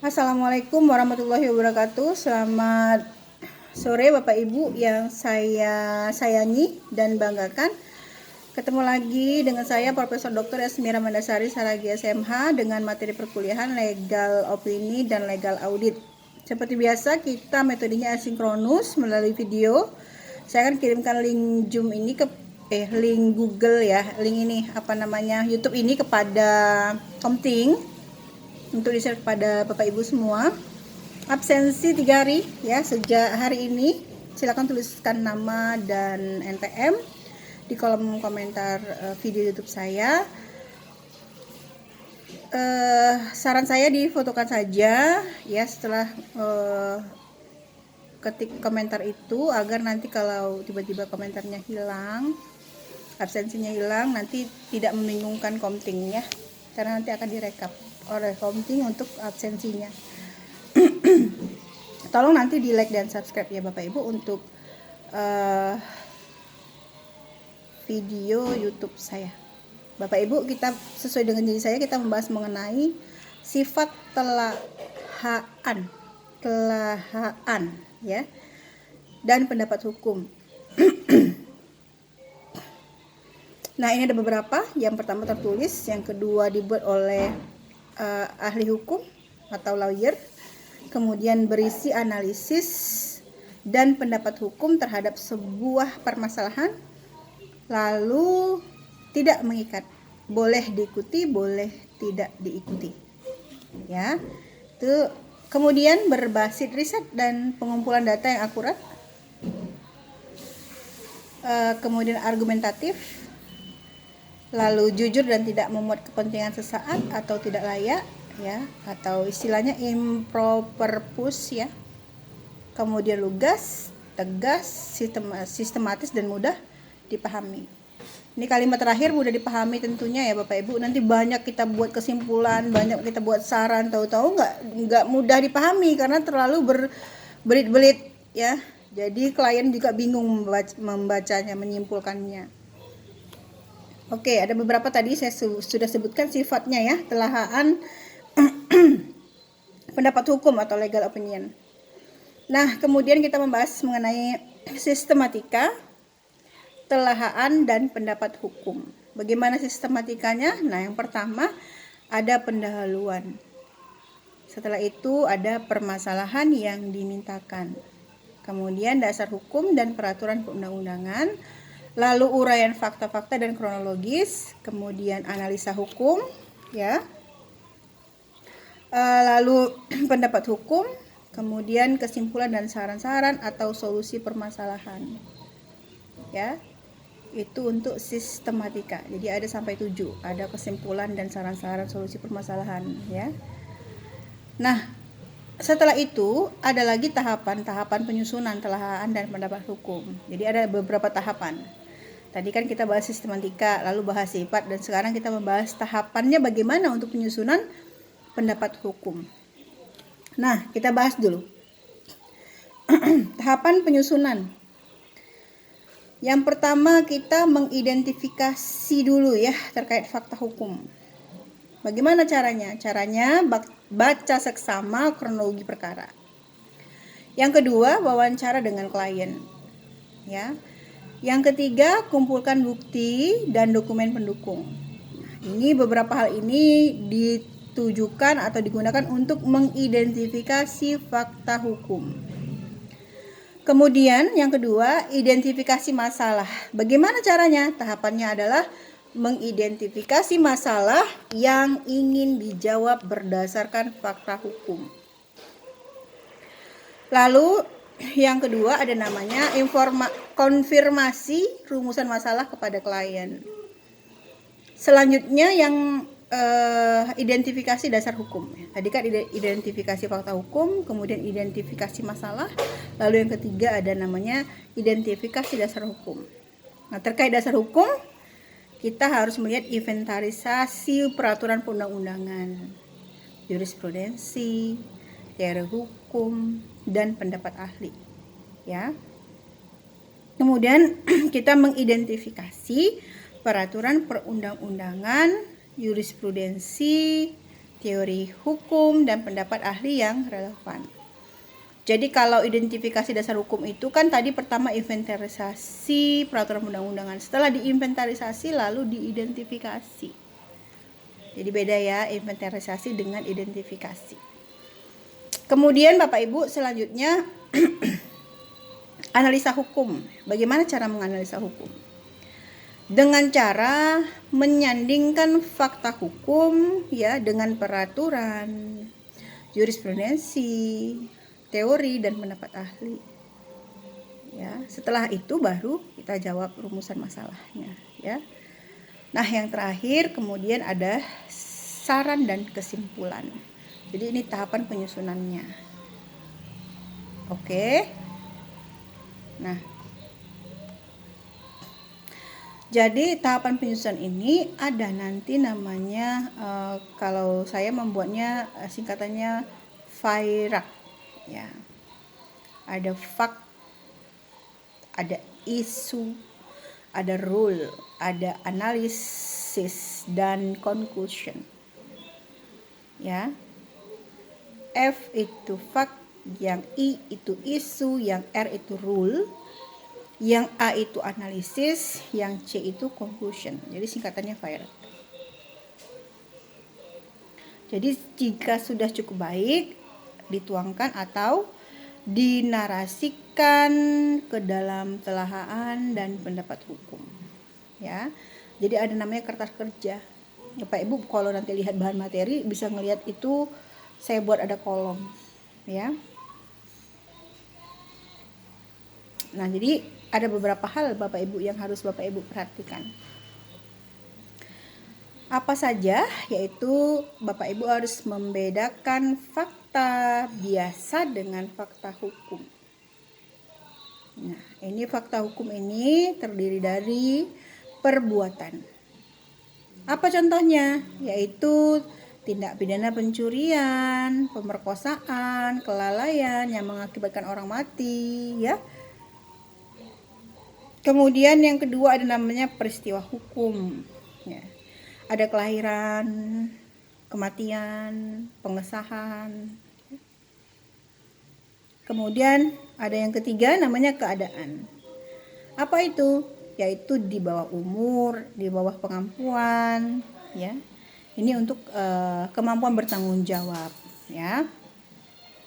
Assalamualaikum warahmatullahi wabarakatuh. Selamat sore Bapak Ibu yang saya sayangi dan banggakan. Ketemu lagi dengan saya Profesor Dr. Esmira Mandasari Saragi SMH dengan materi perkuliahan legal opini dan legal audit. Seperti biasa kita metodenya asinkronus melalui video. Saya akan kirimkan link Zoom ini ke link Google ya, link ini YouTube ini kepada Komting untuk di-share kepada Bapak Ibu semua. Absensi 3 hari ya sejak hari ini. Silakan tuliskan nama dan NPM di kolom komentar video YouTube saya. Saran saya difotokan saja ya setelah ketik komentar itu, agar nanti kalau tiba-tiba komentarnya hilang, absensinya hilang, nanti tidak membingungkan Komting ya, karena nanti akan direkap oleh Komting untuk absensinya. Tolong nanti di like dan subscribe ya Bapak Ibu untuk video YouTube saya. Bapak Ibu, kita sesuai dengan janji saya, kita membahas mengenai sifat telahaan ya, dan pendapat hukum. Nah, ini ada beberapa. Yang pertama tertulis, yang kedua dibuat oleh ahli hukum atau lawyer, kemudian berisi analisis dan pendapat hukum terhadap sebuah permasalahan, lalu tidak mengikat, boleh diikuti, boleh tidak diikuti ya. Itu kemudian berbasis riset dan pengumpulan data yang akurat, kemudian argumentatif, lalu jujur dan tidak memuat kepentingan sesaat atau tidak layak ya, atau istilahnya improper push ya. Kemudian lugas, tegas, sistematis dan mudah dipahami. Ini kalimat terakhir mudah dipahami tentunya ya Bapak Ibu. Nanti banyak kita buat kesimpulan, banyak kita buat saran, tahu-tahu nggak mudah dipahami karena terlalu berbelit-belit ya. Jadi klien juga bingung membacanya, menyimpulkannya. Oke, ada beberapa tadi saya sudah sebutkan sifatnya ya, telahaan pendapat hukum atau legal opinion. Nah, kemudian kita membahas mengenai sistematika, telahaan, dan pendapat hukum. Bagaimana sistematikanya? Nah, yang pertama ada pendahuluan. Setelah itu ada permasalahan yang dimintakan. Kemudian dasar hukum dan peraturan perundang-undangan. Lalu uraian fakta-fakta dan kronologis. Kemudian analisa hukum, ya. Lalu pendapat hukum. Kemudian kesimpulan dan saran-saran atau solusi permasalahan. Ya. Itu untuk sistematika. Jadi ada sampai 7, ada kesimpulan dan saran-saran solusi permasalahan ya. Nah, setelah itu ada lagi tahapan penyusunan, telahaan, dan pendapat hukum. Jadi ada beberapa tahapan. Tadi kan kita bahas sistematika, lalu bahas sifat, dan sekarang kita membahas tahapannya bagaimana untuk penyusunan pendapat hukum. Nah, kita bahas dulu tahapan penyusunan. Yang pertama kita mengidentifikasi dulu ya terkait fakta hukum. Bagaimana caranya? Caranya baca seksama kronologi perkara. Yang kedua, wawancara dengan klien. Ya. Yang ketiga, kumpulkan bukti dan dokumen pendukung. Ini beberapa hal ini ditujukan atau digunakan untuk mengidentifikasi fakta hukum. Kemudian yang kedua, identifikasi masalah. Bagaimana caranya? Tahapannya adalah mengidentifikasi masalah yang ingin dijawab berdasarkan fakta hukum. Lalu yang kedua ada namanya konfirmasi rumusan masalah kepada klien. Selanjutnya yang identifikasi dasar hukum. Tadi kan identifikasi fakta hukum, kemudian identifikasi masalah, lalu yang ketiga ada namanya identifikasi dasar hukum. Nah, terkait dasar hukum, kita harus melihat inventarisasi peraturan perundang-undangan, jurisprudensi, teori hukum, dan pendapat ahli. Ya. Kemudian kita mengidentifikasi peraturan perundang-undangan, jurisprudensi, teori hukum, dan pendapat ahli yang relevan. Jadi kalau identifikasi dasar hukum itu kan tadi pertama inventarisasi peraturan undang-undangan. Setelah diinventarisasi lalu diidentifikasi. Jadi beda ya inventarisasi dengan identifikasi. Kemudian Bapak Ibu selanjutnya analisa hukum. Bagaimana cara menganalisa hukum? Dengan cara menyandingkan fakta hukum ya dengan peraturan, jurisprudensi, teori dan pendapat ahli. Ya, setelah itu baru kita jawab rumusan masalahnya, ya. Nah, yang terakhir kemudian ada saran dan kesimpulan. Jadi ini tahapan penyusunannya. Oke. Nah, jadi tahapan penyusunan ini ada nanti namanya kalau saya membuatnya singkatannya FIRAK. Ya, ada fact, ada isu, ada rule, ada analisis dan conclusion. Ya, F itu fact, yang I itu isu, yang R itu rule, yang A itu analisis, yang C itu conclusion. Jadi singkatannya FIRAK. Jadi jika sudah cukup baik, dituangkan atau dinarasikan ke dalam telahan dan pendapat hukum. Ya. Jadi ada namanya kertas kerja. Bapak Ibu kalau nanti lihat bahan materi bisa ngelihat itu saya buat ada kolom, ya. Nah, jadi ada beberapa hal Bapak Ibu yang harus Bapak Ibu perhatikan. Apa saja? Yaitu Bapak Ibu harus membedakan fakta biasa dengan fakta hukum. Nah, ini fakta hukum ini terdiri dari perbuatan. Apa contohnya? Yaitu tindak pidana pencurian, pemerkosaan, kelalaian yang mengakibatkan orang mati, ya. Kemudian yang kedua ada namanya peristiwa hukum, ya. Ada kelahiran, kematian, pengesahan. Kemudian ada yang ketiga namanya keadaan. Apa itu? Yaitu di bawah umur, di bawah pengampuan, ya. Ini untuk kemampuan bertanggung jawab, ya.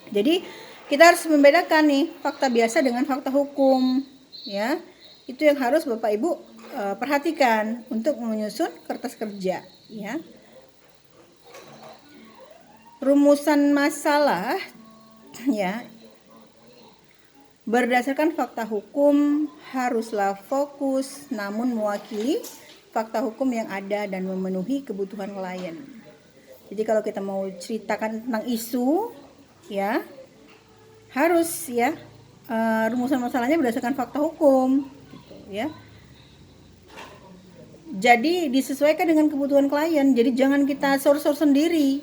Jadi kita harus membedakan nih fakta biasa dengan fakta hukum, ya. Itu yang harus Bapak Ibu perhatikan untuk menyusun kertas kerja, ya. Rumusan masalah, ya, berdasarkan fakta hukum haruslah fokus namun mewakili fakta hukum yang ada dan memenuhi kebutuhan klien. Jadi kalau kita mau ceritakan tentang isu, ya, harus ya rumusan masalahnya berdasarkan fakta hukum, gitu, ya. Jadi disesuaikan dengan kebutuhan klien. Jadi jangan kita sor-sor sendiri.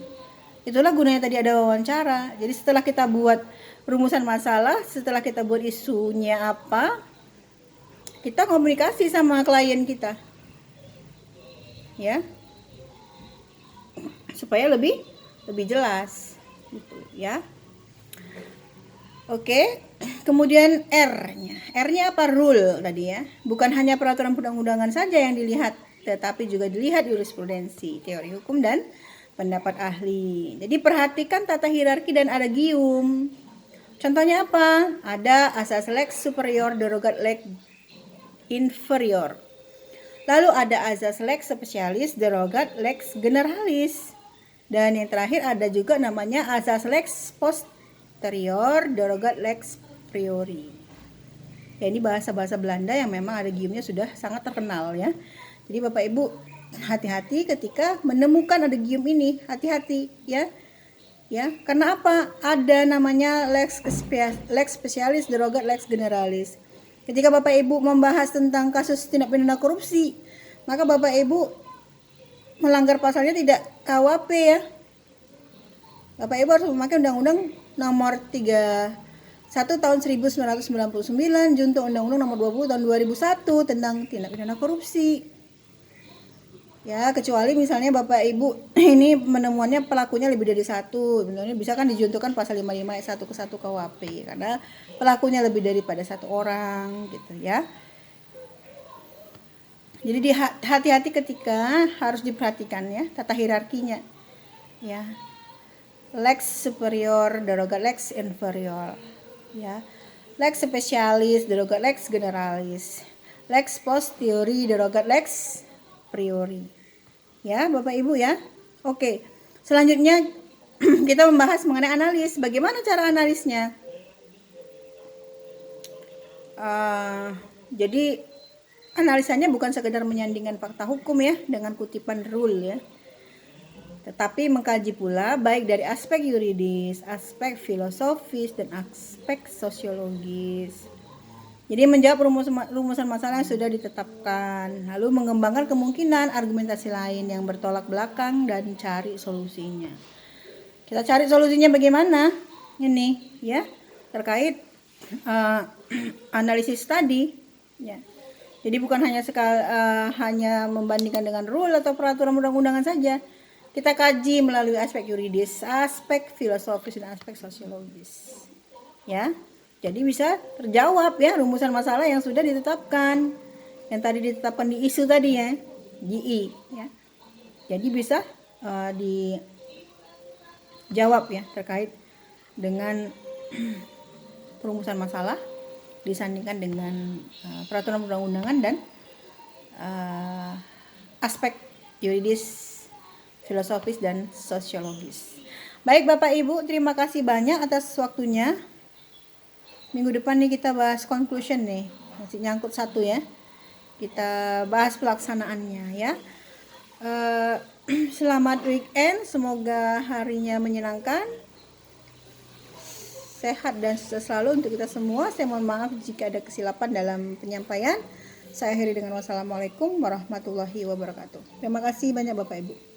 Itulah gunanya tadi ada wawancara. Jadi setelah kita buat rumusan masalah, setelah kita buat isunya apa, kita komunikasi sama klien kita, ya, supaya lebih jelas, gitu, ya. Oke, kemudian R-nya apa? Rule tadi, ya. Bukan hanya peraturan perundang-undangan saja yang dilihat, tetapi juga dilihat jurisprudensi, teori hukum dan pendapat ahli. Jadi perhatikan tata hierarki dan adagium. Contohnya apa? Ada asas lex superior derogat lex inferior. Lalu ada asas lex specialis derogat lex generalis. Dan yang terakhir ada juga namanya asas lex posterior derogat lex priori. Ya, ini bahasa-bahasa Belanda yang memang adagiumnya sudah sangat terkenal, ya. Jadi Bapak Ibu hati-hati ketika menemukan adagium ini, hati-hati, ya. Ya, karena apa? Ada namanya lex specialis derogat lex generalis. Ketika Bapak Ibu membahas tentang kasus tindak pidana korupsi, maka Bapak Ibu melanggar pasalnya tidak KUHP, ya. Bapak Ibu harus memakai Undang-Undang Nomor 31 Tahun 1999, junto Undang-Undang Nomor 20 Tahun 2001 tentang tindak pidana korupsi. Ya, kecuali misalnya Bapak Ibu ini menemuannya pelakunya lebih dari satu, sebenarnya bisa kan dijuntukan pasal 55 ayat 1 ke 1 KUHP karena pelakunya lebih daripada satu orang gitu ya. Jadi hati-hati ketika harus diperhatikan ya tata hierarkinya. Ya. Lex superior derogat lex inferior. Ya. Lex specialis derogat lex generalis. Lex post teori derogat lex priori. Ya, Bapak Ibu ya. Oke. Selanjutnya kita membahas mengenai analis. Bagaimana cara analisnya? Jadi analisanya bukan sekedar menyandingkan fakta hukum ya dengan kutipan rule ya. Tetapi mengkaji pula baik dari aspek yuridis, aspek filosofis dan aspek sosiologis. Jadi menjawab rumusan masalah yang sudah ditetapkan, lalu mengembangkan kemungkinan argumentasi lain yang bertolak belakang dan cari solusinya. Kita cari solusinya bagaimana? Ini ya terkait analisis tadi. Ya. Jadi bukan hanya membandingkan dengan rule atau peraturan undang-undangan saja. Kita kaji melalui aspek yuridis, aspek filosofis dan aspek sosiologis. Ya. Jadi bisa terjawab ya rumusan masalah yang sudah ditetapkan. Yang tadi ditetapkan di isu tadi ya, GI ya. Jadi bisa dijawab ya terkait dengan perumusan masalah disandingkan dengan peraturan undang-undangan dan aspek yuridis, filosofis dan sosiologis. Baik Bapak Ibu, terima kasih banyak atas waktunya. Minggu depan nih kita bahas conclusion nih, masih nyangkut satu ya. Kita bahas pelaksanaannya ya. Selamat weekend, semoga harinya menyenangkan, sehat dan sukses selalu untuk kita semua. Saya mohon maaf jika ada kesilapan dalam penyampaian. Saya akhiri dengan wassalamualaikum warahmatullahi wabarakatuh. Terima kasih banyak Bapak Ibu.